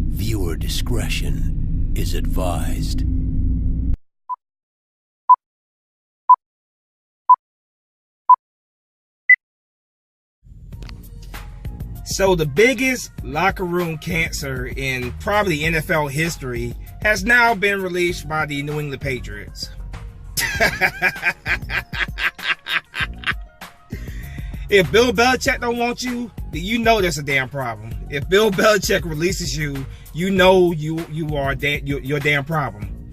Viewer discretion is advised. So the biggest locker room cancer in probably NFL history has now been released by the New England Patriots. If Bill Belichick don't want you, then you know that's a damn problem. If Bill Belichick releases you, you know you are your damn problem.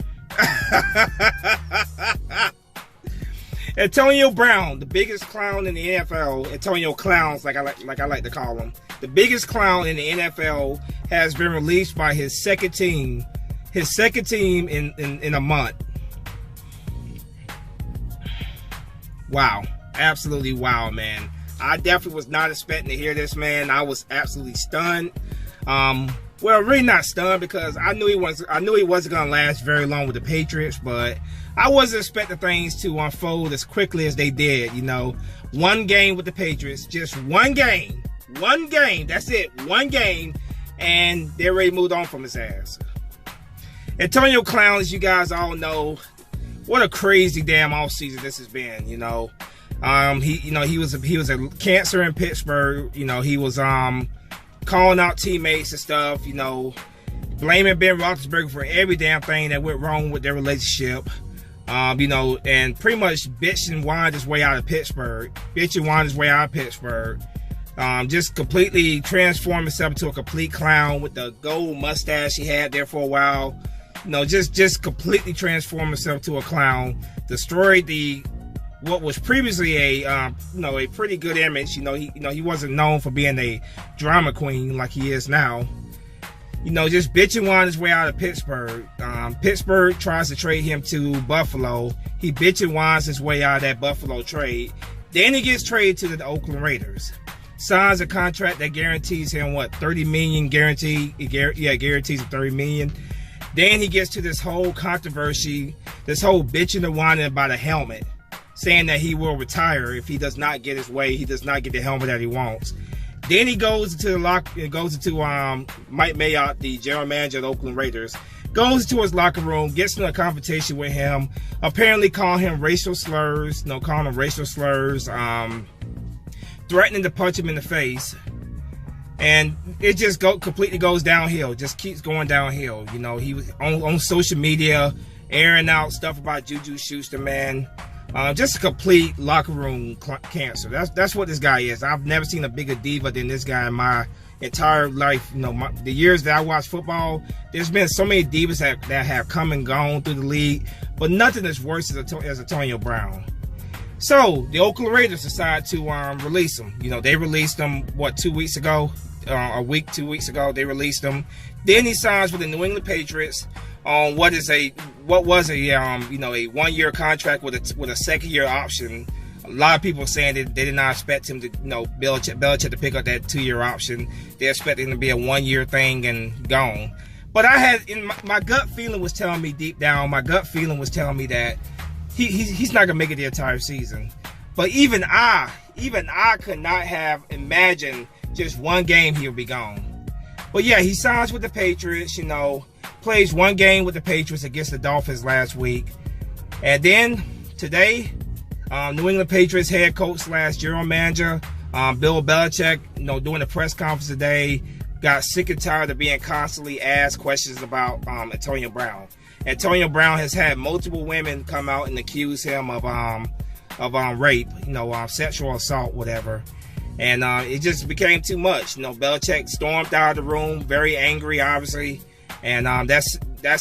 Antonio Brown, the biggest clown in the NFL, Antonio Clowns, like I like to call him, the biggest clown in the NFL, has been released by his second team in a month. Wow, absolutely wow, man. I definitely was not expecting to hear this, man. I was absolutely stunned. Well, really not stunned, because I knew he wasn't gonna last very long with the Patriots, but I wasn't expecting things to unfold as quickly as they did. You know, one game with the Patriots, just one game, that's it, one game, and they're ready to move on from his ass. Antonio Clown, as you guys all know, what a crazy damn offseason this has been. You know, he was a cancer in Pittsburgh. You know, he was calling out teammates and stuff. You know, blaming Ben Roethlisberger for every damn thing that went wrong with their relationship. You know, and pretty much bitched and whined his way out of Pittsburgh. Just completely transformed himself into a complete clown with the gold mustache he had there for a while. You know, just completely transformed himself to a clown. Destroyed what was previously a pretty good image. You know, he wasn't known for being a drama queen like he is now. You know, just bitch and whine his way out of Pittsburgh. Pittsburgh tries to trade him to Buffalo. He bitch and whines his way out of that Buffalo trade. Then he gets traded to the Oakland Raiders. Signs a contract that guarantees him, what, $30 million guaranteed? Guarantees him $30 million. Then he gets to this whole controversy, this whole bitching and whining about a helmet, saying that he will retire if he does not get his way, he does not get the helmet that he wants. Then he goes into Mike Mayock, the general manager of the Oakland Raiders, goes into his locker room, gets in a confrontation with him, apparently calling him racial slurs, threatening to punch him in the face. And it just completely goes downhill, just keeps going downhill. You know, he was on social media airing out stuff about Juju Schuster, man. Just a complete locker room cancer. That's what this guy is. I've never seen a bigger diva than this guy in my entire life. You know, the years that I watched football, there's been so many divas that have come and gone through the league, but nothing as worse as Antonio Brown. So the Oakland Raiders decided to release him. You know, they released him 2 weeks ago, 2 weeks ago. They released him. Then he signs with the New England Patriots on what was a 1 year contract with a second year option. A lot of people saying that they did not expect him to, Belichick to pick up that 2 year option. They expected him to be a 1 year thing and gone. But I had, my gut feeling was telling me deep down, that he's not gonna make it the entire season. But even I could not have imagined just one game he'll be gone. But yeah, he signs with the Patriots, you know, plays one game with the Patriots against the Dolphins last week. And then today, New England Patriots head coach / general manager, Bill Belichick, doing a press conference today, got sick and tired of being constantly asked questions about Antonio Brown. Antonio Brown has had multiple women come out and accuse him of rape, sexual assault, whatever. And it just became too much. You know, Belichick stormed out of the room, very angry, obviously. And that's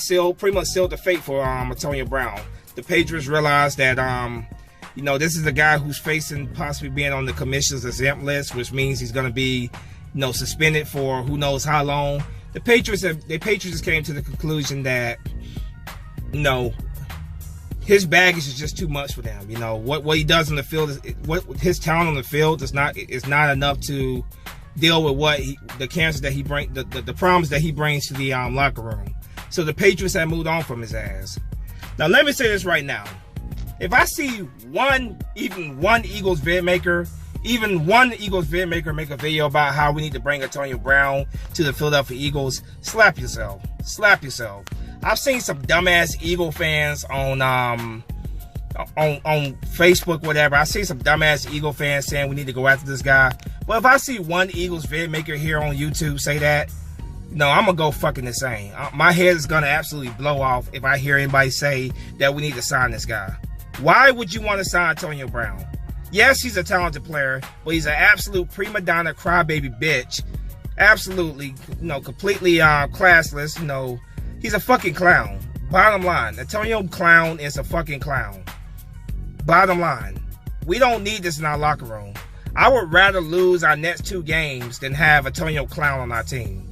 pretty much sealed the fate for Antonio Brown. The Patriots realized that you know, this is a guy who's facing possibly being on the commissioner's exempt list, which means he's going to be, you know, suspended for who knows how long. The Patriots just came to the conclusion that, you know, his baggage is just too much for them. You know, what he does on the field, what his talent on the field is not enough to deal with the cancer that he brings, the problems that he brings to the locker room. So the Patriots have moved on from his ass. Now let me say this right now: if I see even one Eagles vid maker make a video about how we need to bring Antonio Brown to the Philadelphia Eagles, slap yourself. Slap yourself. I've seen some dumbass Eagle fans on Facebook, whatever. I see some dumbass Eagle fans saying we need to go after this guy. But if I see one Eagles vid maker here on YouTube say that, no, I'm gonna go fucking insane. My head is gonna absolutely blow off if I hear anybody say that we need to sign this guy. Why would you want to sign Antonio Brown? Yes, he's a talented player, but he's an absolute prima donna crybaby bitch. Absolutely, you know, completely classless. You know, he's a fucking clown. Bottom line, Antonio Clown is a fucking clown. Bottom line, we don't need this in our locker room. I would rather lose our next 2 games than have Antonio Clown on our team.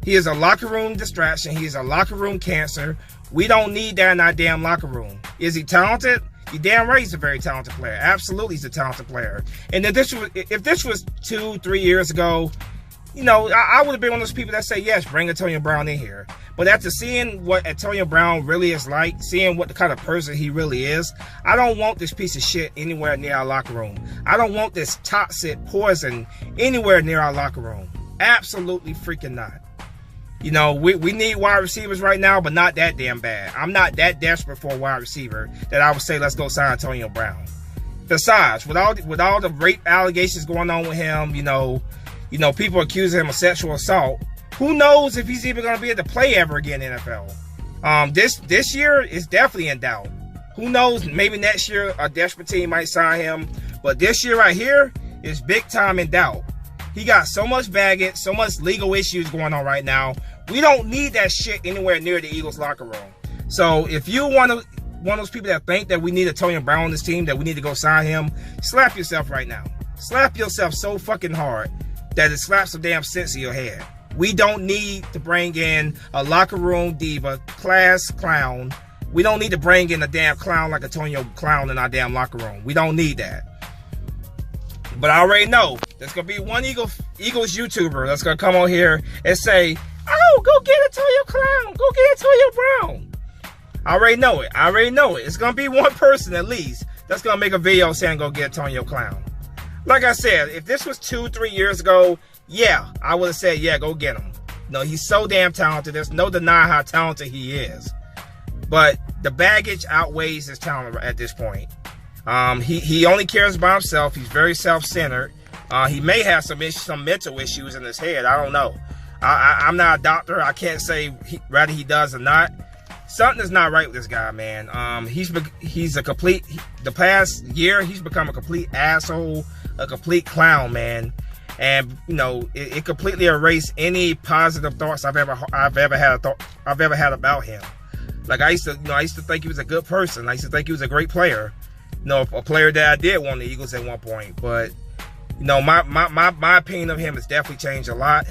He is a locker room distraction. He is a locker room cancer. We don't need that in our damn locker room. Is he talented? You damn right he's a very talented player. Absolutely he's a talented player. And if this was 2-3 years ago, you know, I would have been one of those people that say, yes, bring Antonio Brown in here. But after seeing what Antonio Brown really is like, seeing what the kind of person he really is, I don't want this piece of shit anywhere near our locker room. I don't want this toxic poison anywhere near our locker room. Absolutely freaking not. You know, we need wide receivers right now, but not that damn bad. I'm not that desperate for a wide receiver that I would say, let's go sign Antonio Brown. Besides, with all the rape allegations going on with him, you know, people accusing him of sexual assault. Who knows if he's even going to be able to play ever again in the NFL? This year is definitely in doubt. Who knows? Maybe next year a desperate team might sign him, but this year right here is big time in doubt. He got so much baggage, so much legal issues going on right now. We don't need that shit anywhere near the Eagles locker room. So if you one of those people that think that we need Antonio Brown on this team, that we need to go sign him, slap yourself right now. Slap yourself so fucking hard that it slaps some damn sense in your head. We don't need to bring in a locker room diva, class clown. We don't need to bring in a damn clown like Antonio Clown in our damn locker room. We don't need that. But I already know there's going to be one Eagles YouTuber that's going to come on here and say, oh, go get Antonio Clown. Go get Antonio Brown. I already know it. I already know it. It's going to be one person at least that's going to make a video saying go get Antonio Clown. Like I said, if this was 2-3 years ago, yeah, I would have said, yeah, go get him. No, he's so damn talented. There's no denying how talented he is. But the baggage outweighs his talent at this point. He only cares about himself. He's very self-centered. He may have some mental issues in his head. I don't know. I'm not a doctor. I can't say whether he does or not. Something is not right with this guy, man. The past year, he's become a complete asshole, a complete clown, man. And you know, it completely erased any positive thoughts I've ever had about him. Like I used to think he was a good person. I used to think he was a great player. You know, a player that I did want the Eagles at one point. But you know, my opinion of him has definitely changed a lot.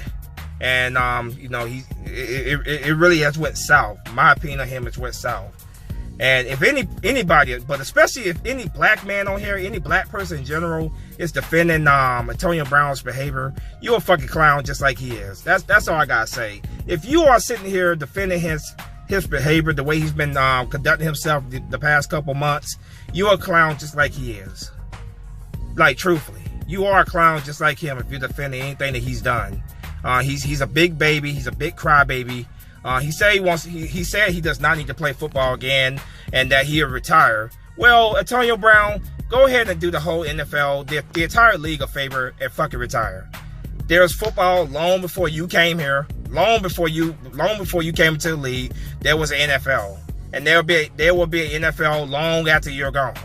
And you know, it really has went south. My opinion of him has went south. And if anybody, but especially if any black man on here, any black person in general is defending Antonio Brown's behavior, you're a fucking clown just like he is. That's all I gotta say. If you are sitting here defending his behavior, the way he's been conducting himself the past couple months, you're a clown just like he is. Like, truthfully, you are a clown just like him if you're defending anything that he's done. He's a big baby. He's a big crybaby. He said he does not need to play football again and that he'll retire. Well, Antonio Brown, go ahead and do the whole NFL, the entire league a favor and fucking retire. There's football long before you came here, long before you came into the league. There was an NFL, and there will be an NFL long after you're gone.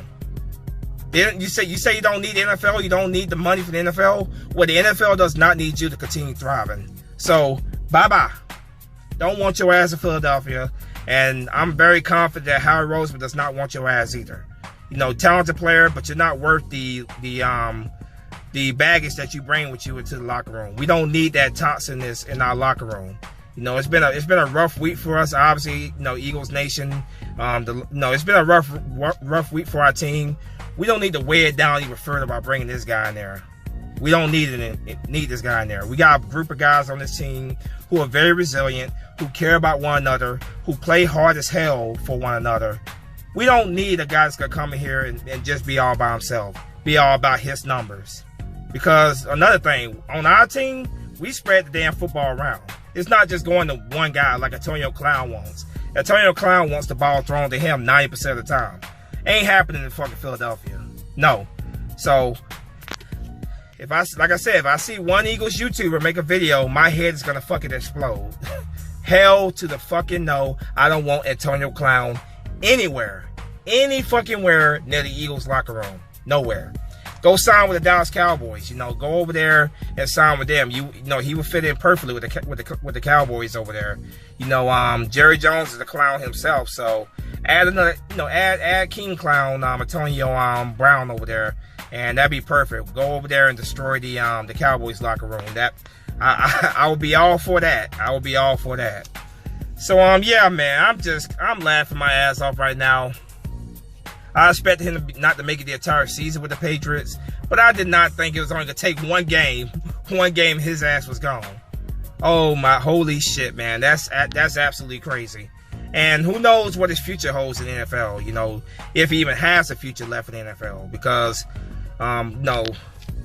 Then you say you don't need the NFL, you don't need the money for the NFL. Well, the NFL does not need you to continue thriving. So bye-bye. Don't want your ass in Philadelphia. And I'm very confident that Howard Roseman does not want your ass either. You know, talented player, but you're not worth the baggage that you bring with you into the locker room. We don't need that toxicness in our locker room. You know, it's been a rough week for us. Obviously, you know, Eagles Nation. It's been a rough week for our team. We don't need to weigh it down even further by bringing this guy in there. We don't need this guy in there. We got a group of guys on this team who are very resilient, who care about one another, who play hard as hell for one another. We don't need a guy that's going to come in here and just be all by himself, be all about his numbers. Because another thing, on our team, we spread the damn football around. It's not just going to one guy like Antonio Clown wants. Antonio Clown wants the ball thrown to him 90% of the time. Ain't happening in fucking Philadelphia. No. So, if I see one Eagles YouTuber make a video, my head is gonna fucking explode. Hell to the fucking no. I don't want Antonio Clown anywhere. Any fucking where near the Eagles locker room. Nowhere. Go sign with the Dallas Cowboys. You know, go over there and sign with them. You know, he would fit in perfectly with the Cowboys over there. You know, Jerry Jones is a clown himself, so add another, add King Clown, Antonio Brown over there, and that'd be perfect. Go over there and destroy the Cowboys locker room. That I would be all for that. I would be all for that. So yeah, man, I'm laughing my ass off right now. I expected him not to make it the entire season with the Patriots, but I did not think it was only going to take one game. One game, his ass was gone. Oh my, holy shit, man. That's absolutely crazy. And who knows what his future holds in the NFL, you know, if he even has a future left in the NFL. Because, no,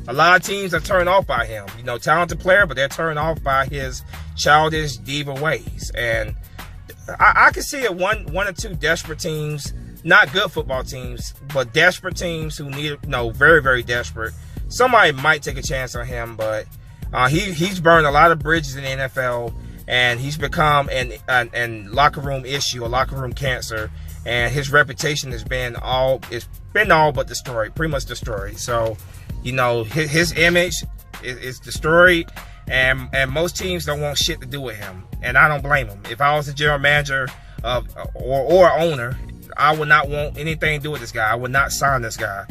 a lot of teams are turned off by him. You know, talented player, but they're turned off by his childish diva ways. And I can see it one or two desperate teams, not good football teams, but desperate teams who need, very, very desperate. Somebody might take a chance on him, but he's burned a lot of bridges in the NFL, and he's become an locker room issue, a locker room cancer, and his reputation has been all but destroyed, pretty much destroyed. So, you know, his image is destroyed, and most teams don't want shit to do with him, and I don't blame him. If I was a general manager or owner, I would not want anything to do with this guy. I would not sign this guy.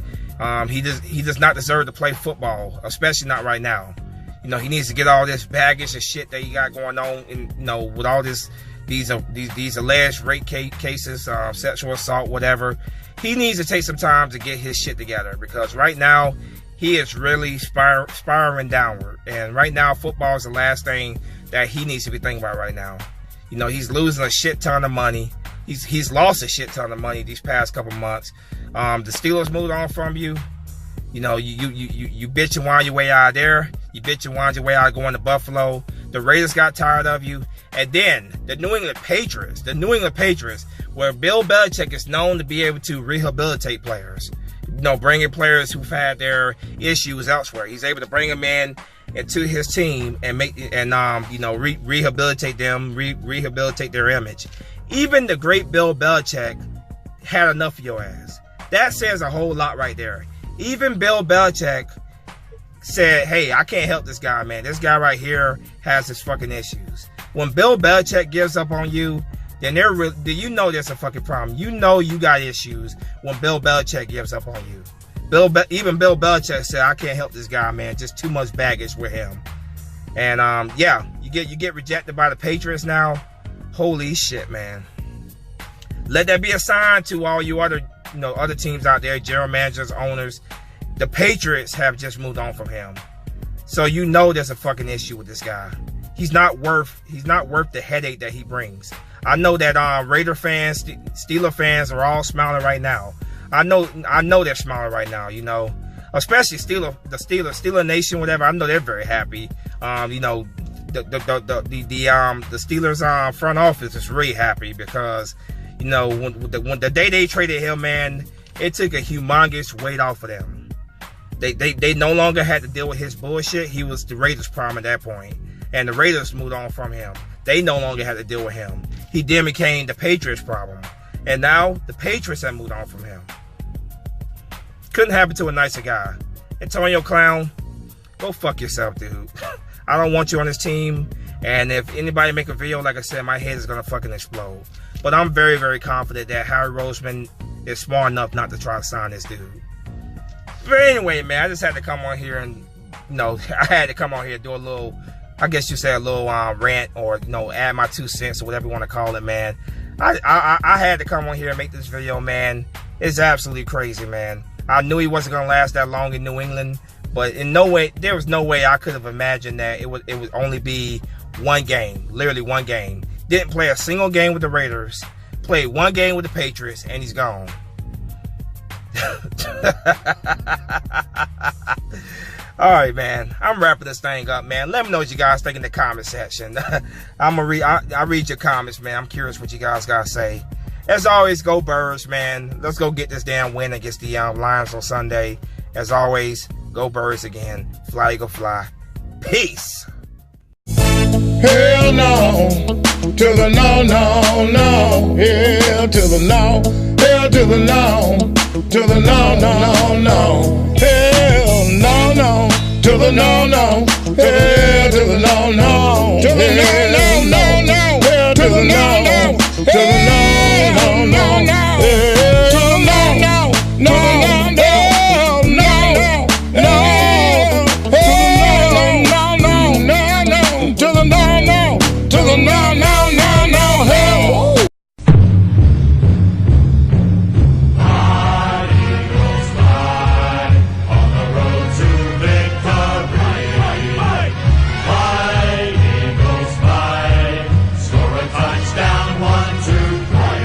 He does not deserve to play football, especially not right now. You know, he needs to get all this baggage and shit that he got going on, and with all these alleged rape cases, sexual assault, whatever. He needs to take some time to get his shit together, because right now he is really spiraling downward. And right now, football is the last thing that he needs to be thinking about right now. You know, he's losing a shit ton of money. He's lost a shit ton of money these past couple months. The Steelers moved on from you. You know, you bitch and whine your way out of there. You bitch and whine your way out of going to Buffalo. The Raiders got tired of you. And then the New England Patriots, where Bill Belichick is known to be able to rehabilitate players. You know, bringing players who've had their issues elsewhere. He's able to bring them into his team and rehabilitate them, rehabilitate their image. Even the great Bill Belichick had enough of your ass. That says a whole lot right there. Even Bill Belichick said, hey, I can't help this guy, man. This guy right here has his fucking issues. When Bill Belichick gives up on you, then you know there's a fucking problem. You know you got issues when Bill Belichick gives up on you. Even Bill Belichick said, I can't help this guy, man. Just too much baggage with him. And yeah, you get rejected by the Patriots now. Holy shit, man. Let that be a sign to all you other teams out there, general managers, owners. The Patriots have just moved on from him. So you know there's a fucking issue with this guy. He's not worth the headache that he brings. I know that Raider fans, Steeler fans are all smiling right now. I know they're smiling right now, you know. Especially the Steeler Nation, whatever. I know they're very happy. The Steelers front office is really happy, because when the day they traded him, man, it took a humongous weight off of them. They no longer had to deal with his bullshit. He was the Raiders' problem at that point, and the Raiders moved on from him. They no longer had to deal with him. He then became the Patriots' problem, and now the Patriots have moved on from him. Couldn't happen to a nicer guy. Antonio Clown, go fuck yourself, dude. I don't want you on this team. And if anybody make a video, like I said, my head is going to fucking explode. But I'm very, very confident that Harry Roseman is smart enough not to try to sign this dude. But anyway, man, I just had to come on here and, I had to come on here and do a little, I guess you say a little rant, or, add my 2 cents or whatever you want to call it, man. I had to come on here and make this video, man. It's absolutely crazy, man. I knew he wasn't going to last that long in New England, but in no way, there was no way I could have imagined that it would only be one game, literally one game. Didn't play a single game with the Raiders, played one game with the Patriots, and he's gone. All right, man. I'm wrapping this thing up, man. Let me know what you guys think in the comment section. I read your comments, man. I'm curious what you guys gotta say. As always, go Birds, man. Let's go get this damn win against the Lions on Sunday. As always, go Birds again. Fly, Eagle, fly. Peace. Hell no, to the no, no, no. Hell to the no, hell to the no, to the no, no, no. Hell no, no, to the no, no. Hell to the no, no, to the no, no, no, no. Hell to the no, no, to the no, no, no, no. Hell to the no, no, no, no, no, no, no. To the no, no, to the no, no, no, no, hell. Fly, Eagles, fly, on the road to victory. Fly, Eagles, fly, score a touchdown, 1, 2, 3.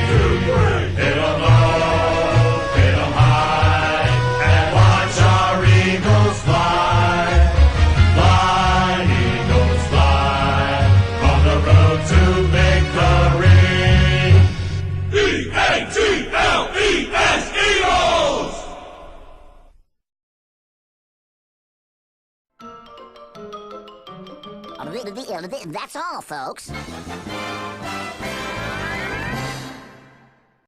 Hit 'em low, hit 'em high, and watch our Eagles fly. Fly, Eagles, fly, on the road to victory. E-A-G-L-E-S, Eagles! That's all, folks.